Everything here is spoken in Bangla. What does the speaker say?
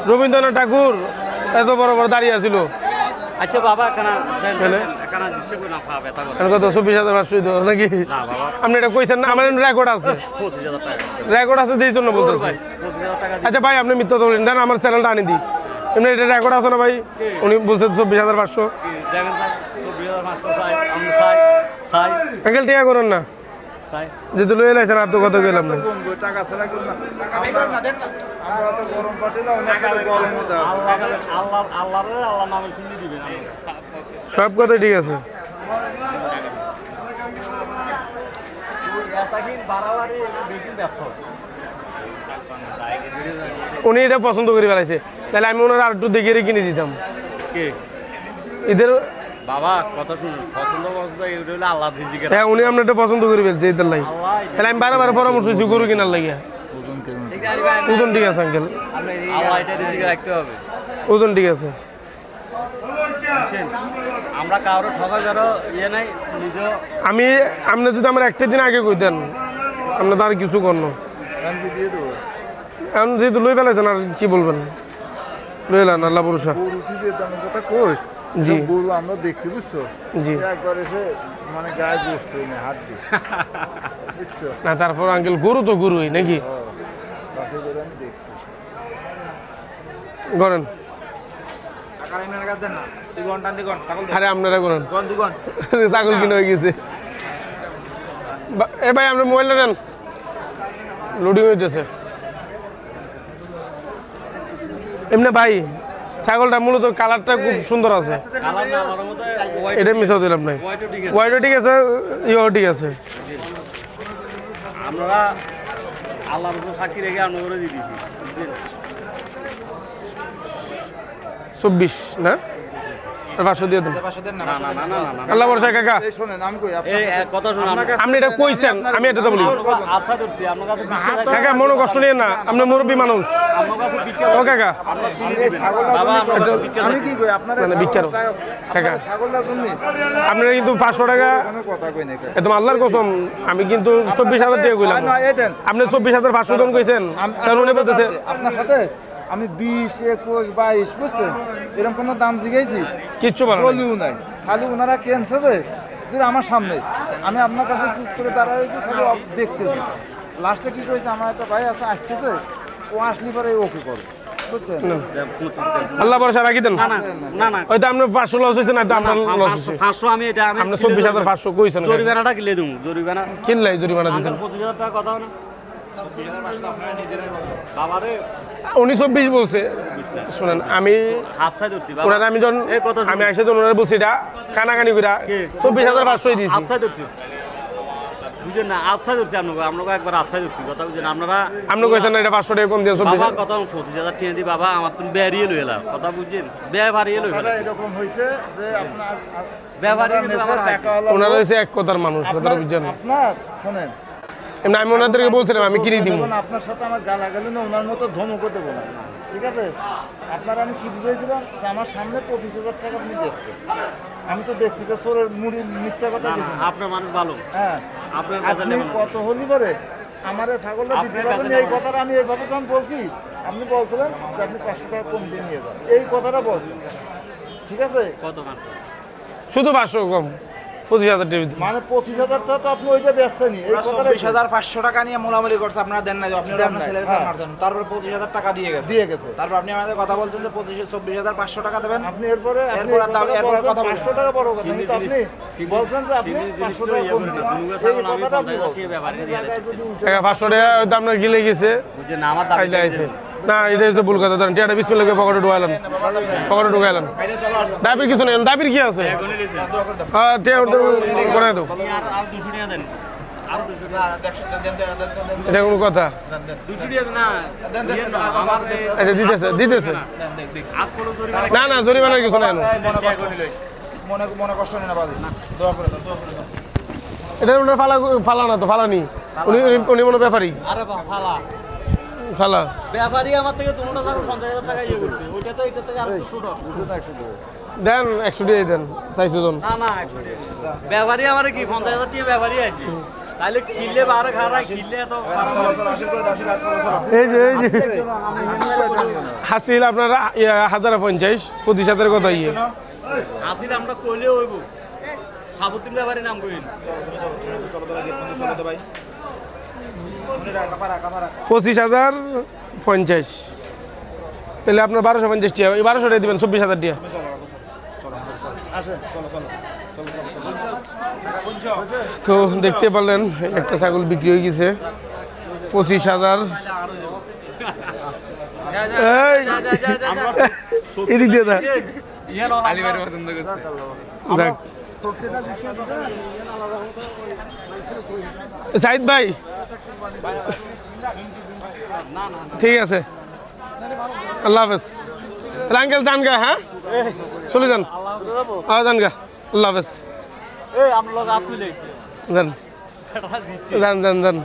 রবীন্দ্রনাথ ঠাকুর এত বড় বড় দাঁড়িয়ে আছিল। আচ্ছা বাবা কত 24,500 নাকি? আপনি এটা কইছেন না? আমার রেকর্ড আছে, রেকর্ড আছে এই জন্য বলতেছি। আচ্ছা ভাই আপনি মিথ্যা তো বলেন, দেন আমার চ্যানেলটা আনি দিই। এমনি এটা রেকর্ড আছে না ভাই? উনি বলছেন 24,500। টিয়া করেন না যেহেতু লয়ে লাইছেন আর তো কত গেলাম না। সব কথা ঠিক আছে। উনি এটা পছন্দ করে ফেলাইছে, তাহলে আমি ওনার আর একটু দেখিয়ে কিনে দিতাম। এদের বাবা কথা শুনুন, পছন্দ পছন্দ আল্লাহ। হ্যাঁ উনি আপনার এটা পছন্দ করে ফেলছে এদের লাই, তাহলে আমি বারে বারে পরামর্শ দিচ্ছি গরু কেনার লাগিয়া। ওজন ঠিক আছে আঙ্কেল, ওজন ঠিক আছে। আমরা কারো ঠকার কারো ইয়ে নাই। আমি আপনি যদি আমার একটা দিন আগে কইতেন আপনি তো আর কিছু করনো। এখন যেহেতু লই ফেলাইছেন আর কি বলবেন, লইলেন আল্লাহ ভরসা। জি গরু আমরা দেখছি বুঝছো, জি একবার এসে মানে গায়ে বসতে না হাঁটবে বুঝছো না। তারপর আঙ্কেল গরু তো গরুই নাকি আমি দেখছি। করেন আরে আপনারা করেন, ছাগল কিনে হয়ে গেছে। এ ভাই আপনার মোবাইলটা নেন, লোডিং হইতেছে। এমনি ভাই ছাগলটা মূলত কালারটা খুব সুন্দর আছে, এটা মিশাও দিলাম নাই। ওয়াইটও ঠিক আছে, ইও ঠিক আছে। আমরা আল্লাহর উপর সাক্ষী রেখে আমরা করে দিয়েছি 24 না 500 দিয়ে দেন। আল্লাহ ভরসা কাকা। আপনি এটা কইছেন, আমি এটা তো বলি কাকা মনে কষ্ট নিয়ে না, আপনি মুরব্বী মানুষ। ও কাকা আমি কি কই আপনারা কাকা আপনারা কিন্তু 500 টাকা একদম আল্লাহর কসম, আমি কিন্তু 24,000 টাকা কইলাম। আপনি 24,500 দাম কইছেন, তার উনি বলতেছে আপনার সাথে আমি 20, 21, 22 বুঝছেন এরকম কোনো দাম জিজ্ঞেছি কিচ্ছু বলিও নাই। খালি ওনারা কেনছে যে আমার সামনে, আমি আপনার কাছে চুপ করে দাঁড়াইছি খালি দেখতেছি। লাস্টে কি করেছে, আমার একটা ভাই আছে আসতেছে, ও আসলে পরে ওকে করো বুঝছেন। আল্লাহ ভরসা রাখি দেন। হয়তো আপনার 500 লস হয়েছে না, তো আপনার লস হয়েছে 500। আমি এটা আপনি 24,500 কইছেন, জরিমানাটা কিলে দেবো। জরিমানা কিনলাই জরিমানা দিতেন 25,000 টাকা কথা না। উনি 24 বলছে। শুনেন আমি ওনারা আমি যখন আমি আসে তো ওনারা বলছি এটা কানাকানি করে 24,500 দিয়েছি। বুঝেন না আচ্ছা ধরছি আপনাকে একবার আচ্ছা ধরছি কথা বুঝেন। আপনারা আপনি কইছেন না এটা 500 টাকা কম দিয়ে 24,000 কথা 25,000 টাকা দিই বাবা। আমার তুমি বেরিয়ে লই এলাম কথা বুঝছেন, বেরিয়ে লই এলাম। এরকম হইছে যে আপনার ব্যবহারই কিন্তু আমার টাকা ওনারা হইছে এক কথার মানুষ, কথাটা বুঝছেন। আপনার শুনেন এমনি আমি ওনাদেরকে বলছিলাম আমি কিনে দিব। আপনার সাথে আমার গালাগালি না, ওনার মতো ধমকও দেবো না, ঠিক আছে? আপনার আমি কি বুঝেছিলাম যে আমার সামনে 25,000 টাকা আপনি দেখছেন, আমি তো দেখছি যে সোরের মুড়ি মিথ্যা কথা। আপনার মানুষ ভালো, হ্যাঁ আপনি কত হলি পরে আমার ছাগলটা দিতে পারবেন এই কথাটা আমি এইভাবে যখন বলছি, আপনি বলছিলেন যে আপনি 500 টাকা কম দিয়ে নিয়ে যান, এই কথাটা বলছেন, ঠিক আছে? কত শুধু 500 কম 25,000 টাকা মানে 25,000 টাকা তো আপনি ওইটা বেচছেন। এই কথাটা 24,500 টাকা নিয়ে মোলামুলি করছে, আপনারা দেন না, আপনি আপনার ছেলের সাথে মারছেন, তারপর 25,000 টাকা দিয়ে গেছে। তারপর আপনি আমাদের কথা বলছেন যে 24,500 টাকা দেবেন। আপনি এরপরে কথা 500 টাকা বড় কথা, কিন্তু আপনি বলছেন যে আপনি 500 টাকা কম দিন। এই কথাটা আপনি টাকা 500 টাকা হয়তো আপনার গিলে গেছে, বুঝছেন না আমার দাবি আইছে না। এটা হচ্ছে ভুল কথা। ধরেন টিয়াটা বিসমিল্লাহ পকেটে ঢুকাইলাম, দাবির কিছু নেই। দাবির কি আছে? হ্যাঁ টিয়া করে দাও, এটা কোনো কথা? আচ্ছা দিতেছে দিতেছে না না জরিমানার কিছু নেই। মনে কষ্ট নেই না বাজি, দোয়া করে দাও। এটা ওনার ফালা না তো, ফালানি উনি মনে ব্যাপারী। আরে ফালা ফালা ব্যাপারী আমার থেকে 50,000 টাকা ইয়ে করছে, ওইটা তো এটা থেকে আর ছোট। দেন 100 টাকা দেন চাইছো জন না না ব্যবহারই আমার কি 50,000 টাকা ব্যবহারই আছে তাহলে কিনলে বারে খারাপ কিনলে তো এই যে হাসিল আপনার 1050 25,000 কথা ইয়ে আসলে আমরা কইলে হইব সাবুদ্দিন ব্যবহারই নাম কইন চলো তো ভাই গেট বন্ধ চলো তো ভাই 25,050 তাহলে আপনার 1250 টাকা 1200 টাকা দিবেন 24,000 টাকা তো দেখতে পারলেন একটা ছাগল বিক্রি হয়ে গেছে 25,000 এদিক দিয়ে দা যাক সাইদ ভাই ঠিক আছে আল্লাহ হাফেজ আঙ্কেল যান গা হ্যাঁ চলে যান যান গা আল্লাহ হাফেজ এই আমরা লোক আপনি যান যান যান যান